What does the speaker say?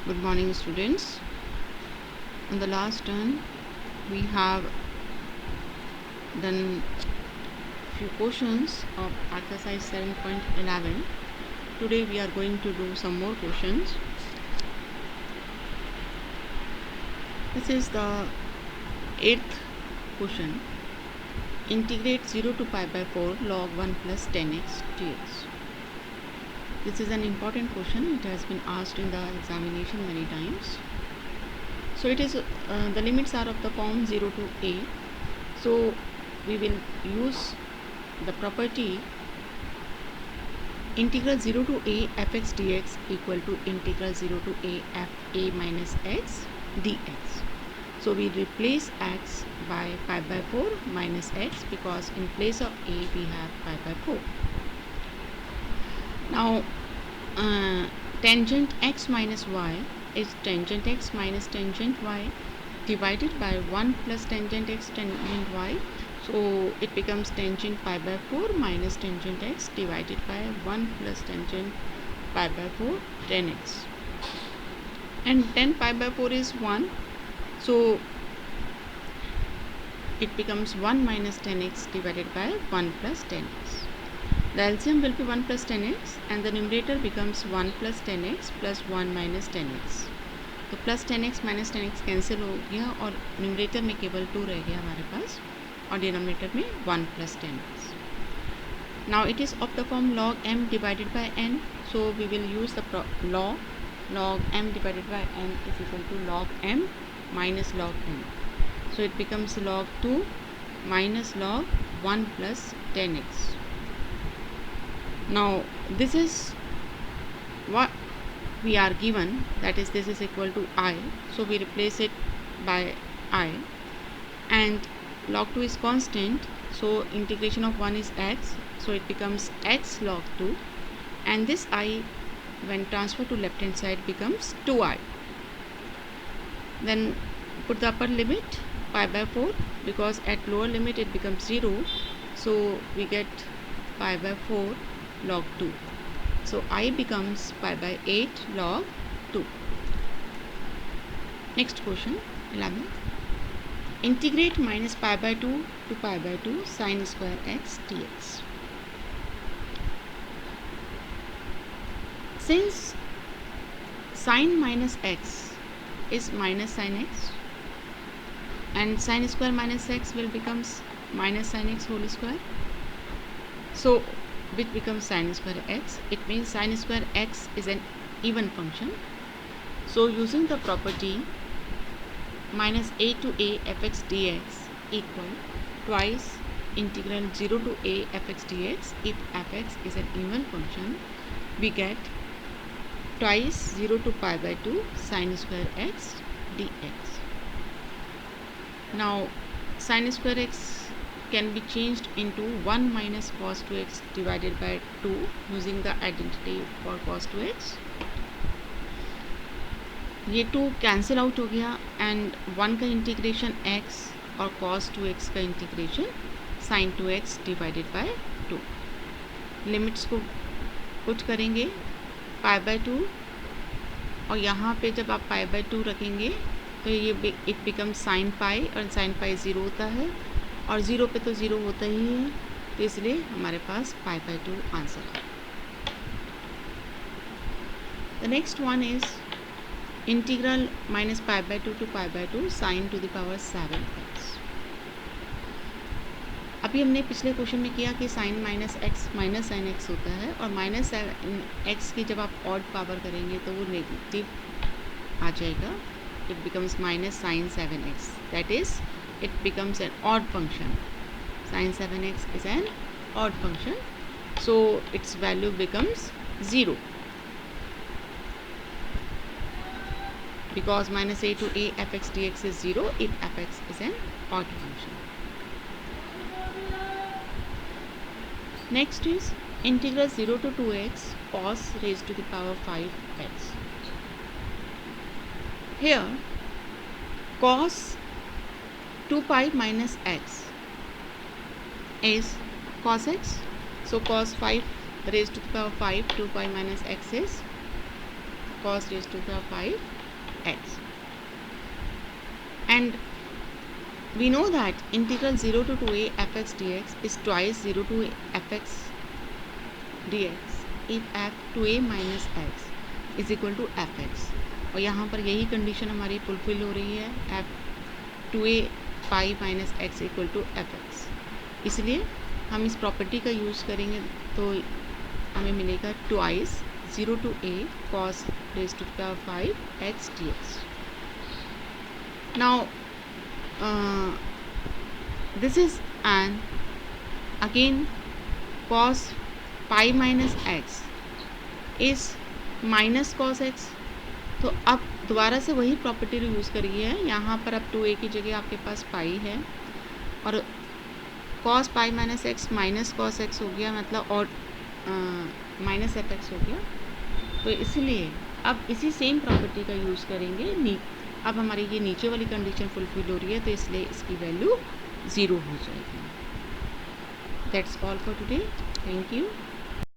Good morning, students. In the last turn, we have done few questions of exercise 7.11. Today we are going to do some more questions. This is the 8th question. Integrate 0 to pi by 4 log 1 plus 10x dx. This is an important question. It has been asked in the examination many times. So it is the limits are of the form 0 to a. So we will use the property integral 0 to a fx dx equal to integral 0 to a f a minus x dx. So we replace x by pi by 4 minus x because in place of a we have pi by 4. Now tangent x minus y is tangent x minus tangent y divided by 1 plus tangent x tangent y. So it becomes tangent pi by 4 minus tangent x divided by 1 plus tangent pi by 4 tan x. And tan pi by 4 is 1. So it becomes 1 minus tan x divided by 1 plus tan x. The LCM will be 1 plus tan x and the numerator becomes 1 plus tan x plus 1 minus tan x. तो plus ten x minus ten x cancel हो गया और numerator में केवल 2 रह गया हमारे पास और डिनोमिनेटर में 1 plus ten x. Now it is of the form log m divided by n. So we will use the log m divided by n is equal to log m minus log n. So it becomes log 2 minus log 1 plus 10x. Now this is what we are given, that is this is equal to I. So we replace it by I and log 2 is constant. So integration of 1 is x. So it becomes x log 2 and this I when transferred to left hand side becomes 2i. Then put the upper limit pi by 4 because at lower limit it becomes 0. So we get pi by 4 log 2. So I becomes pi by 8 log 2. Next question 11. Integrate minus pi by 2 to pi by 2 sin square x dx. Since sin minus x is minus sin x and sin square minus x will becomes minus sin x whole square, so which becomes sin square x. It means sin square x is an even function. So using the property minus a to a fx dx equal twice integral 0 to a fx dx. If fx is an even function, we get twice 0 to pi by 2 sin square x dx. Now sin square x can be changed into 1 minus cos 2x divided by 2 using the identity for cos 2x. ये 2 cancel out हो गया and 1 का integration x और cos 2x का integration sin 2x divided by 2. Limits को put करेंगे पाई by 2 और यहाँ पे जब आप पाई बाय 2 रखेंगे तो ये इट बिकम साइन पाई और साइन पाई 0 होता है और 0 पे तो 0 होता ही है, तो इसलिए हमारे पास पाई बाय 2 आंसर है. The next one is integral minus pi by 2 to pi by 2 sine to the power 7x. अभी हमने पिछले क्वेश्चन में किया कि sine minus x minus sine x होता है और माइनस एक्स की जब आप ऑड पावर करेंगे तो वो नेगेटिव आ जाएगा. It becomes minus sine 7x. That is it becomes an odd function. Sin 7x is an odd function, so its value becomes 0 because minus a to a fx dx is 0 if fx is an odd function. Next is integral 0 to 2x cos raised to the power 5x. Here cos 2 pi minus x is cos x. So cos 5 raised to the power 5 2 pi minus x is cos raised to the 5x. And we know that integral 0 to 2a fx dx is twice 0 to fx dx if f 2a minus x is equal to fx. और यहाँ पर यही condition हमारी fulfil हो रही है, f 2a pi minus x equal to fx. इसलिए हम इस प्रॉपर्टी का यूज़ करेंगे तो हमें मिलेगा twice 0 to a cos raised to the 5x dx. Now this is an again cos pi minus x is minus cos x. तो अब दोबारा से वही प्रॉपर्टी यूज़ करी है. यहाँ पर अब 2a की जगह आपके पास पाई है और cos पाई minus x minus cos x हो गया, मतलब और माइनस एफ एक्स हो गया. तो इसलिए अब इसी सेम प्रॉपर्टी का यूज़ करेंगे. अब हमारी ये नीचे वाली कंडीशन फुलफिल हो रही है तो इसलिए इसकी वैल्यू 0 हो जाएगी. That's all for today. Thank you.